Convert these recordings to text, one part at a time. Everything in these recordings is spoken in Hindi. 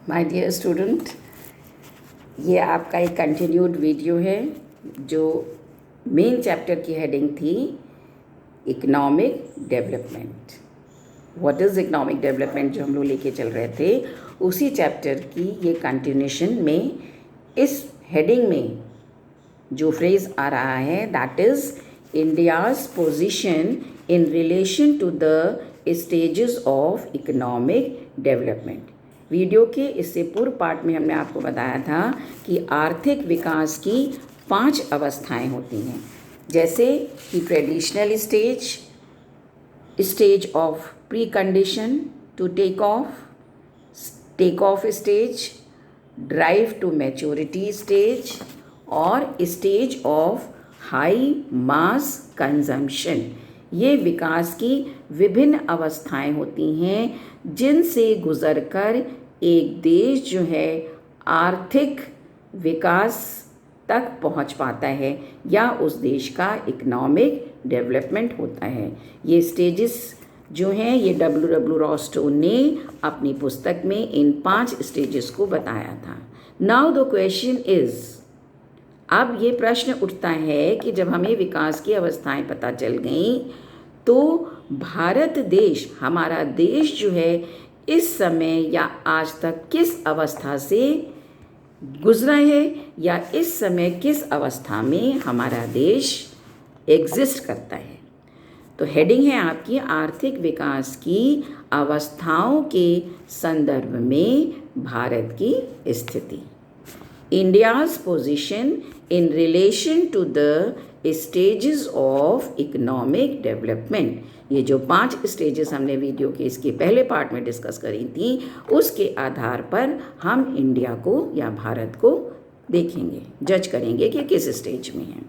माय डियर स्टूडेंट, ये आपका एक कंटिन्यूड वीडियो है जो मेन चैप्टर की हेडिंग थी economic development. What is economic development जो हम लोग लेके चल रहे थे, उसी चैप्टर की ये कंटिन्यूशन में इस हेडिंग में जो फ्रेज़ आ रहा है that is India's position in relation to the stages of economic development. Video के इससे पूर्व पार्ट में हमने आपको बताया था कि आर्थिक विकास की 5 अवस्थाएं होती हैं, जैसे कि traditional stage, stage of pre condition to take off stage, drive to maturity stage और stage of high mass consumption. ये विकास की विभिन्न अवस्थाएं होती हैं जिनसे गुजरकर एक देश जो है आर्थिक विकास तक पहुंच पाता है या उस देश का इकोनॉमिक डेवलपमेंट होता है। ये स्टेजेस जो हैं ये W. रॉस्टो ने अपनी पुस्तक में इन 5 स्टेजेस को बताया था। नाउ द क्वेश्चन इज़, अब ये प्रश्न उठता है कि जब हमें विकास की अवस्थाएं पता चल गईं तो भारत देश, हमारा देश जो है इस समय या आज तक किस अवस्था से गुजरा है या इस समय किस अवस्था में हमारा देश एग्जिस्ट करता है। तो हेडिंग है आपकी आर्थिक विकास की अवस्थाओं के संदर्भ में भारत की स्थिति। India's position in relation to the stages of economic development. ये जो 5 स्टेजेस हमने वीडियो के इसके पहले पार्ट में डिस्कस करी थी, उसके आधार पर हम इंडिया को या भारत को देखेंगे, जज करेंगे कि किस स्टेज में है।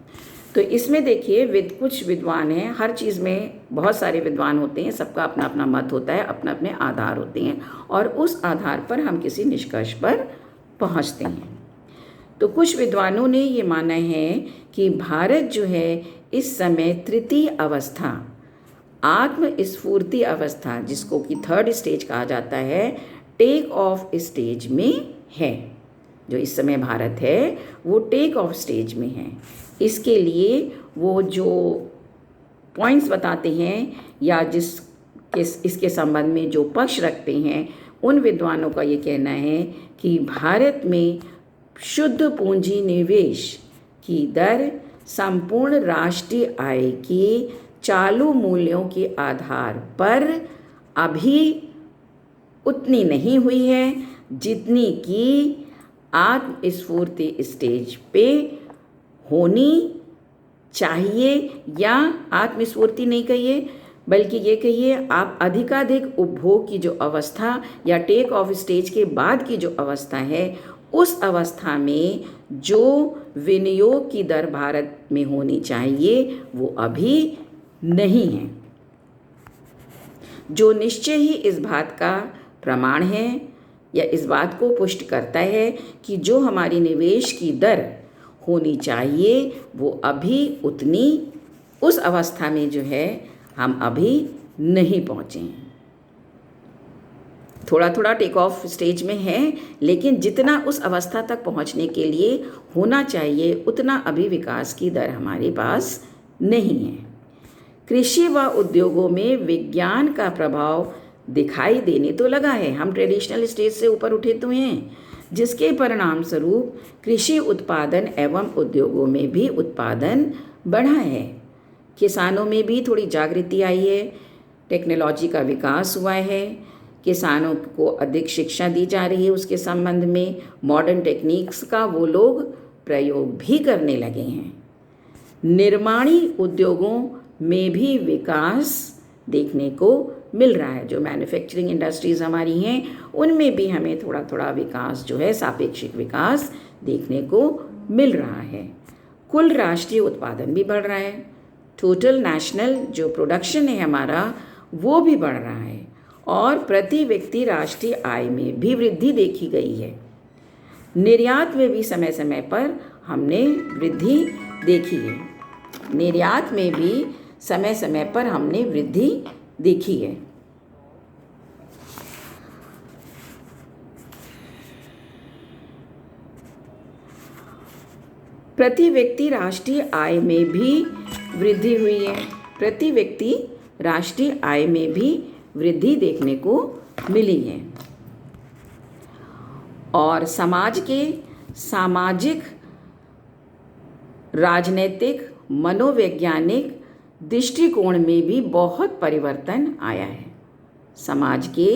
तो इसमें देखिए कुछ विद्वान हैं, हर चीज़ में बहुत सारे विद्वान होते हैं, सबका अपना अपना मत होता है, अपने अपने आधार होते हैं और उस आधार पर हम किसी निष्कर्ष पर पहुंचते हैं। तो कुछ विद्वानों ने ये माना है कि भारत जो है इस समय तृतीय अवस्था, आत्मस्फूर्ति अवस्था, जिसको कि 3rd स्टेज कहा जाता है, टेक ऑफ स्टेज में है। जो इस समय भारत है वो टेक ऑफ स्टेज में है। इसके लिए वो जो पॉइंट्स बताते हैं या इसके संबंध में जो पक्ष रखते हैं, उन विद्वानों का ये कहना है कि भारत में शुद्ध पूंजी निवेश की दर संपूर्ण राष्ट्रीय आय के चालू मूल्यों के आधार पर अभी उतनी नहीं हुई है जितनी कि आत्मस्फूर्ति स्टेज पे होनी चाहिए, या आत्मस्फूर्ति नहीं कहिए बल्कि ये कहिए आप अधिकाधिक उपभोग की जो अवस्था या टेक ऑफ स्टेज के बाद की जो अवस्था है, उस अवस्था में जो विनियोग की दर भारत में होनी चाहिए वो अभी नहीं है। जो निश्चय ही इस बात का प्रमाण है या इस बात को पुष्ट करता है कि जो हमारी निवेश की दर होनी चाहिए वो अभी उतनी उस अवस्था में जो है हम अभी नहीं पहुँचे हैं। थोड़ा थोड़ा टेक ऑफ स्टेज में है, लेकिन जितना उस अवस्था तक पहुंचने के लिए होना चाहिए उतना अभी विकास की दर हमारे पास नहीं है। कृषि व उद्योगों में विज्ञान का प्रभाव दिखाई देने तो लगा है, हम ट्रेडिशनल स्टेज से ऊपर उठे तो हैं, जिसके परिणाम स्वरूप कृषि उत्पादन एवं उद्योगों में भी उत्पादन बढ़ा है। किसानों में भी थोड़ी जागृति आई है, टेक्नोलॉजी का विकास हुआ है, किसानों को अधिक शिक्षा दी जा रही है, उसके संबंध में मॉडर्न टेक्निक्स का वो लोग प्रयोग भी करने लगे हैं। निर्माणी उद्योगों में भी विकास देखने को मिल रहा है। जो मैन्युफैक्चरिंग इंडस्ट्रीज़ हमारी हैं उनमें भी हमें थोड़ा थोड़ा विकास जो है, सापेक्षिक विकास देखने को मिल रहा है। कुल राष्ट्रीय उत्पादन भी बढ़ रहा है, टोटल नेशनल जो प्रोडक्शन है हमारा वो भी बढ़ रहा है और प्रति व्यक्ति राष्ट्रीय आय में भी वृद्धि देखी गई है। निर्यात में भी समय समय पर हमने वृद्धि देखी है, निर्यात में भी समय समय पर हमने वृद्धि देखी है। प्रति व्यक्ति राष्ट्रीय आय में भी वृद्धि हुई है। प्रति व्यक्ति राष्ट्रीय आय में भी वृद्धि देखने को मिली है। और समाज के सामाजिक, राजनीतिक, मनोवैज्ञानिक दृष्टिकोण में भी बहुत परिवर्तन आया है। समाज के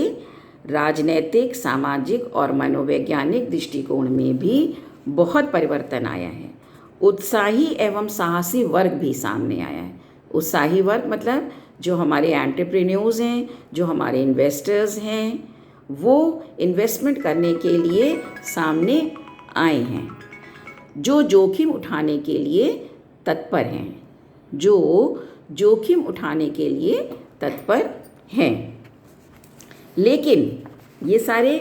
राजनीतिक, सामाजिक और मनोवैज्ञानिक दृष्टिकोण में भी बहुत परिवर्तन आया है। उत्साही एवं साहसी वर्ग भी सामने आया है। उत्साही वर्ग मतलब जो हमारे एंटरप्रेन्योर्स हैं, जो हमारे इन्वेस्टर्स हैं, वो इन्वेस्टमेंट करने के लिए सामने आए हैं, जो जोखिम उठाने के लिए तत्पर हैं, जो जोखिम उठाने के लिए तत्पर हैं। लेकिन ये सारे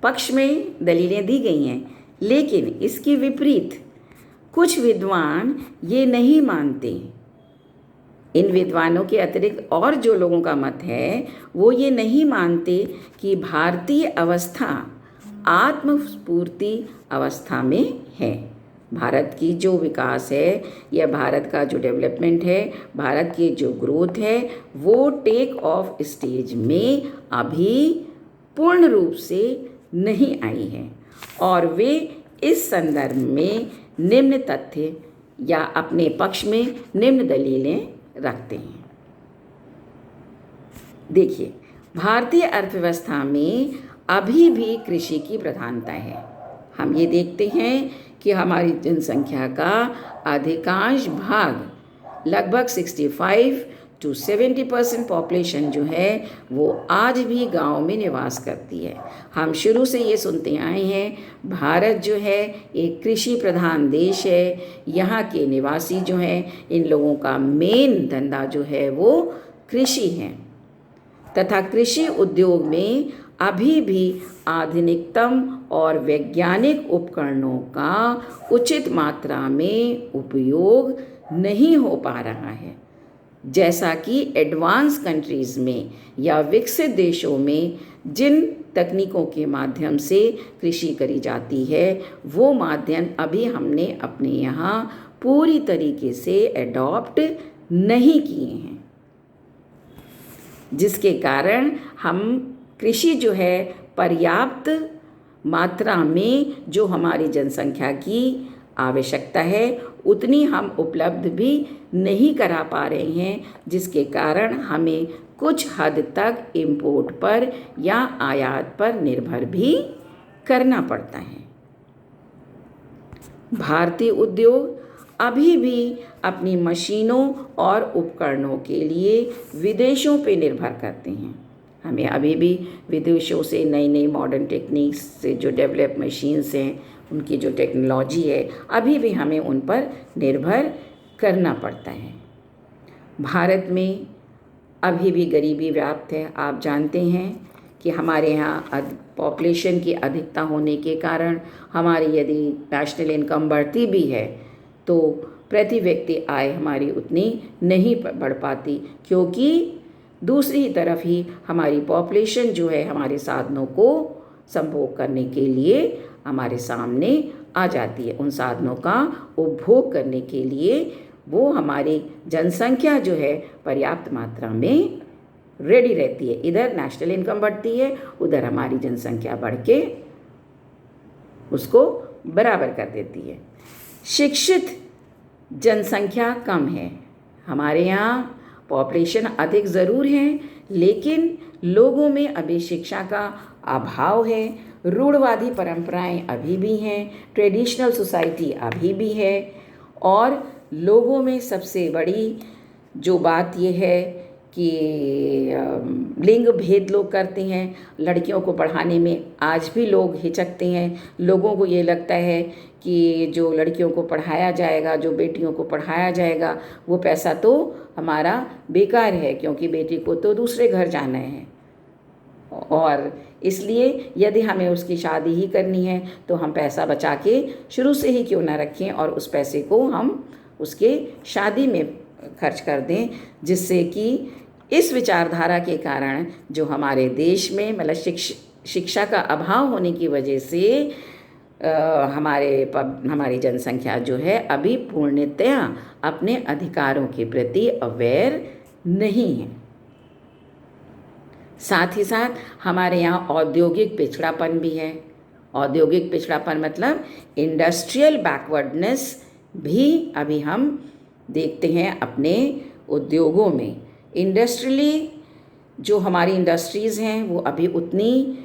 पक्ष में दलीलें दी गई हैं, लेकिन इसके विपरीत कुछ विद्वान ये नहीं मानते। इन विद्वानों के अतिरिक्त और जो लोगों का मत है वो ये नहीं मानते कि भारतीय अवस्था आत्मस्फूर्ति अवस्था में है। भारत की जो विकास है या भारत का जो डेवलपमेंट है, भारत की जो ग्रोथ है, वो टेक ऑफ स्टेज में अभी पूर्ण रूप से नहीं आई है। और वे इस संदर्भ में निम्न तथ्य या अपने पक्ष में निम्न दलीलें रखते हैं। देखिए, भारतीय अर्थव्यवस्था में अभी भी कृषि की प्रधानता है। हम ये देखते हैं कि हमारी जनसंख्या का अधिकांश भाग, लगभग 65 to 70% पॉपुलेशन जो है वो आज भी गांव में निवास करती है। हम शुरू से ये सुनते आए हैं, भारत जो है एक कृषि प्रधान देश है। यहाँ के निवासी जो हैं, इन लोगों का मेन धंधा जो है वो कृषि है, तथा कृषि उद्योग में अभी भी आधुनिकतम और वैज्ञानिक उपकरणों का उचित मात्रा में उपयोग नहीं हो पा रहा है। जैसा कि एडवांस कंट्रीज़ में या विकसित देशों में जिन तकनीकों के माध्यम से कृषि करी जाती है, वो माध्यम अभी हमने अपने यहाँ पूरी तरीके से एडॉप्ट नहीं किए हैं, जिसके कारण हम कृषि जो है पर्याप्त मात्रा में जो हमारी जनसंख्या की आवश्यकता है उतनी हम उपलब्ध भी नहीं करा पा रहे हैं, जिसके कारण हमें कुछ हद तक इंपोर्ट पर या आयात पर निर्भर भी करना पड़ता है। भारतीय उद्योग अभी भी अपनी मशीनों और उपकरणों के लिए विदेशों पे निर्भर करते हैं। हमें अभी भी विदेशों से नई नई मॉडर्न टेक्निक्स से जो डेवलप मशीन्स हैं, उनकी जो टेक्नोलॉजी है, अभी भी हमें उन पर निर्भर करना पड़ता है। भारत में अभी भी गरीबी व्याप्त है। आप जानते हैं कि हमारे यहाँ पॉपुलेशन की अधिकता होने के कारण हमारी यदि नेशनल इनकम बढ़ती भी है तो प्रति व्यक्ति आय हमारी उतनी नहीं बढ़ पाती, क्योंकि दूसरी तरफ ही हमारी पॉपुलेशन जो है हमारे साधनों को संभोग करने के लिए हमारे सामने आ जाती है। उन साधनों का उपभोग करने के लिए वो हमारी जनसंख्या जो है पर्याप्त मात्रा में रेडी रहती है। इधर नेशनल इनकम बढ़ती है, उधर हमारी जनसंख्या बढ़ के उसको बराबर कर देती है। शिक्षित जनसंख्या कम है। हमारे यहाँ पॉपुलेशन अधिक ज़रूर है, लेकिन लोगों में अभी शिक्षा का अभाव है। रूढ़वादी परंपराएं अभी भी हैं, ट्रेडिशनल सोसाइटी अभी भी है, और लोगों में सबसे बड़ी जो बात ये है कि लिंग भेद लोग करते हैं। लड़कियों को पढ़ाने में आज भी लोग हिचकते हैं। लोगों को ये लगता है कि जो लड़कियों को पढ़ाया जाएगा, जो बेटियों को पढ़ाया जाएगा, वो पैसा तो हमारा बेकार है, क्योंकि बेटी को तो दूसरे घर जाना है, और इसलिए यदि हमें उसकी शादी ही करनी है तो हम पैसा बचा के शुरू से ही क्यों ना रखें और उस पैसे को हम उसके शादी में खर्च कर दें, जिससे कि इस विचारधारा के कारण जो हमारे देश में मतलब शिक्षा का अभाव होने की वजह से हमारी जनसंख्या जो है अभी पूर्णतया अपने अधिकारों के प्रति अवेयर नहीं है। साथ ही साथ हमारे यहाँ औद्योगिक पिछड़ापन भी है। औद्योगिक पिछड़ापन मतलब इंडस्ट्रियल बैकवर्डनेस भी अभी हम देखते हैं अपने उद्योगों में। इंडस्ट्रियली जो हमारी इंडस्ट्रीज़ हैं वो अभी उतनी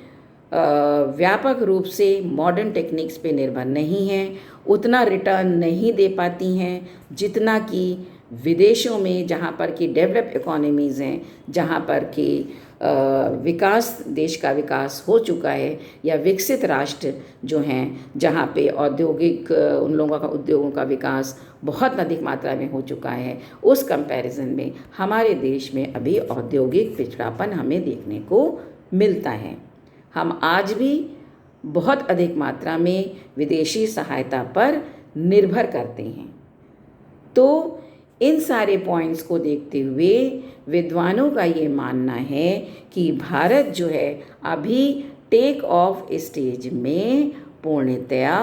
व्यापक रूप से मॉडर्न टेक्निक्स पे निर्भर नहीं हैं, उतना रिटर्न नहीं दे पाती हैं जितना कि विदेशों में, जहाँ पर कि डेवलप इकोनॉमीज़ हैं, जहाँ पर कि देश का विकास हो चुका है, या विकसित राष्ट्र जो हैं जहाँ पे औद्योगिक उन लोगों का उद्योगों का विकास बहुत अधिक मात्रा में हो चुका है, उस कंपैरिजन में हमारे देश में अभी औद्योगिक पिछड़ापन हमें देखने को मिलता है। हम आज भी बहुत अधिक मात्रा में विदेशी सहायता पर निर्भर करते हैं। तो इन सारे पॉइंट्स को देखते हुए विद्वानों का ये मानना है कि भारत जो है अभी टेक ऑफ स्टेज में पूर्णतया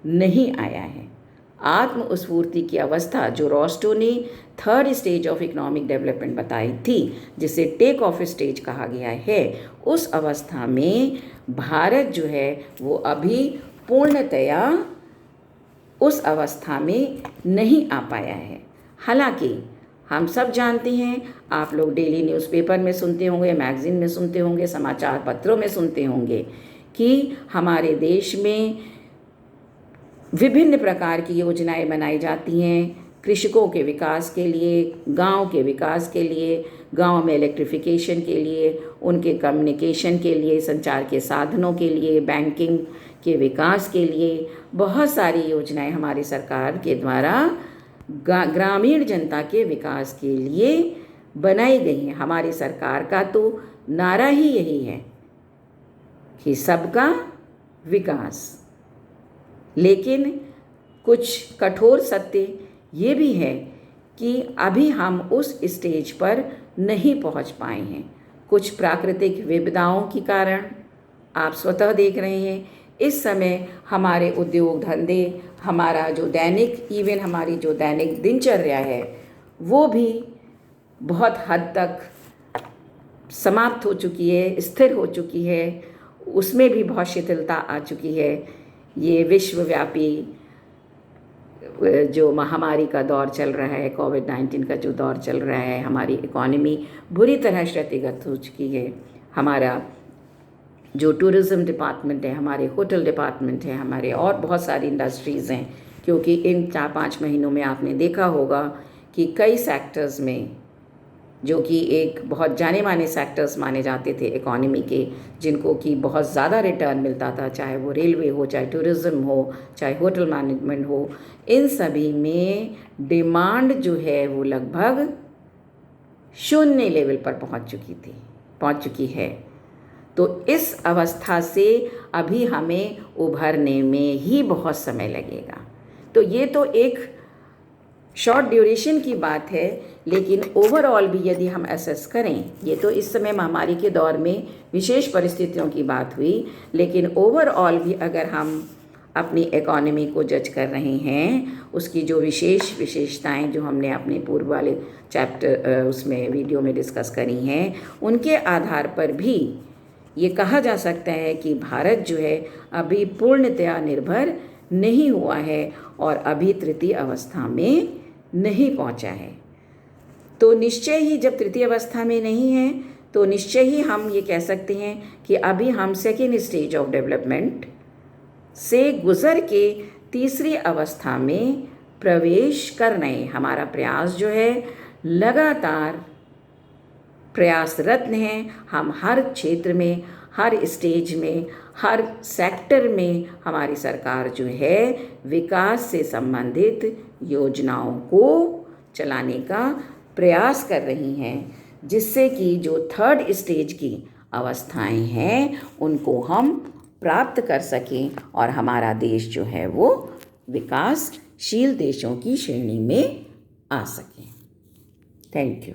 नहीं आया है। आत्मस्फूर्ति की अवस्था जो रोस्टो ने third stage of economic development बताई थी, जिसे टेक ऑफ स्टेज कहा गया है, उस अवस्था में भारत जो है वो अभी पूर्णतया उस अवस्था में नहीं आ पाया है। हालांकि हम सब जानते हैं, आप लोग डेली न्यूज़पेपर में सुनते होंगे, मैगज़ीन में सुनते होंगे, समाचार पत्रों में सुनते होंगे कि हमारे देश में विभिन्न प्रकार की योजनाएं बनाई जाती हैं कृषकों के विकास के लिए, गांव के विकास के लिए, गांव में इलेक्ट्रिफिकेशन के लिए, उनके कम्युनिकेशन के लिए, संचार के साधनों के लिए, बैंकिंग के विकास के लिए बहुत सारी योजनाएं हमारी सरकार के द्वारा ग्रामीण जनता के विकास के लिए बनाई गई हैं। हमारी सरकार का तो नारा ही यही है कि सबका विकास। लेकिन कुछ कठोर सत्य ये भी है कि अभी हम उस स्टेज पर नहीं पहुंच पाए हैं। कुछ प्राकृतिक विपदाओं के कारण आप स्वतः देख रहे हैं इस समय हमारे उद्योग धंधे, हमारा जो हमारी जो दैनिक दिनचर्या है वो भी बहुत हद तक समाप्त हो चुकी है, स्थिर हो चुकी है, उसमें भी बहुत शिथिलता आ चुकी है। ये विश्वव्यापी जो महामारी का दौर चल रहा है, कोविड-19 का जो दौर चल रहा है, हमारी इकॉनमी बुरी तरह क्षतिग्रस्त हो चुकी है। हमारा जो टूरिज़्म डिपार्टमेंट है, हमारे होटल डिपार्टमेंट है, हमारे और बहुत सारी इंडस्ट्रीज़ हैं, क्योंकि इन 4-5 महीनों में आपने देखा होगा कि कई सेक्टर्स में, जो कि एक बहुत जाने माने सेक्टर्स माने जाते थे इकॉनमी के, जिनको कि बहुत ज़्यादा रिटर्न मिलता था, चाहे वो रेलवे हो, चाहे टूरिज़्म हो, चाहे होटल मैनेजमेंट हो, इन सभी में डिमांड जो है वो लगभग शून्य लेवल पर पहुंच चुकी है। तो इस अवस्था से अभी हमें उभरने में ही बहुत समय लगेगा। तो ये तो एक शॉर्ट ड्यूरेशन की बात है, लेकिन ओवरऑल भी यदि हम असेस करें, ये तो इस समय महामारी के दौर में विशेष परिस्थितियों की बात हुई, लेकिन ओवरऑल भी अगर हम अपनी इकॉनमी को जज कर रहे हैं, उसकी जो विशेषताएं जो हमने अपने पूर्व वाले चैप्टर उसमें वीडियो में डिस्कस करी हैं, उनके आधार पर भी ये कहा जा सकता है कि भारत जो है अभी पूर्णतया निर्भर नहीं हुआ है और अभी तृतीय अवस्था में नहीं पहुंचा है। तो निश्चय ही जब तृतीय अवस्था में नहीं है तो निश्चय ही हम ये कह सकते हैं कि अभी हम सेकेंड स्टेज ऑफ डेवलपमेंट से गुजर के तीसरी अवस्था में प्रवेश कर रहे हैं। हमारा प्रयास जो है लगातार प्रयासरत हैं। हम हर क्षेत्र में, हर स्टेज में, हर सेक्टर में हमारी सरकार जो है विकास से संबंधित योजनाओं को चलाने का प्रयास कर रही हैं, जिससे कि जो थर्ड स्टेज की अवस्थाएं हैं उनको हम प्राप्त कर सकें और हमारा देश जो है वो विकासशील देशों की श्रेणी में आ सके। Thank you.